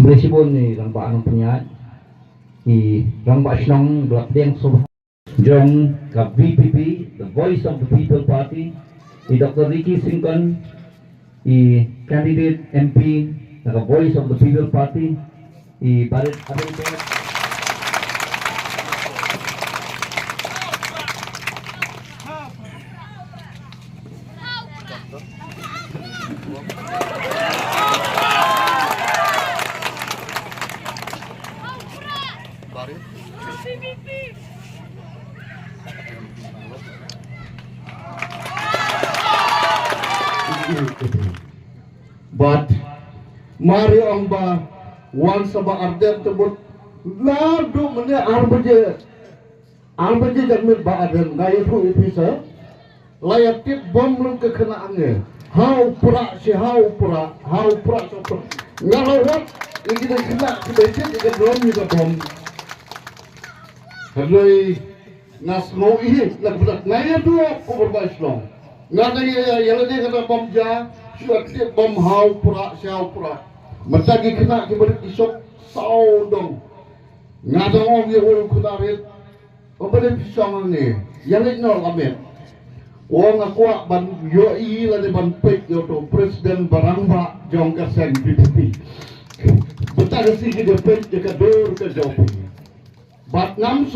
Bersibun ni rambak anong penyiat i rambak Shnong dua tiang sobat jong ka VPP, the Voice of the People Party, i Dr. Ricky Singkon, i candidate MP the Voice of the People Party, i Barit Abel. But mari ang ba wan sa ba arden tebut lado mene arbaje jamir ba arden gaya tu ipisa layat tip bom lung kekenaannya hau pura si hau pura so ngalawat ini dah kena kebencet ini bom juga bom kadai nas mau ini nak budak ngaya tu aku berbaik Shnong ngada ya lagi kata bom ja suat dia bom hau pura siau pura matagi kena keberit isok sau dong ngada orang dia orang kudarit keberit pisang ni yang ini nol amet orang aku ban yoi lah ban pek yo to presiden barangba jong kasen PPP betul sih dia pek dekat dor ke jauh bat ngam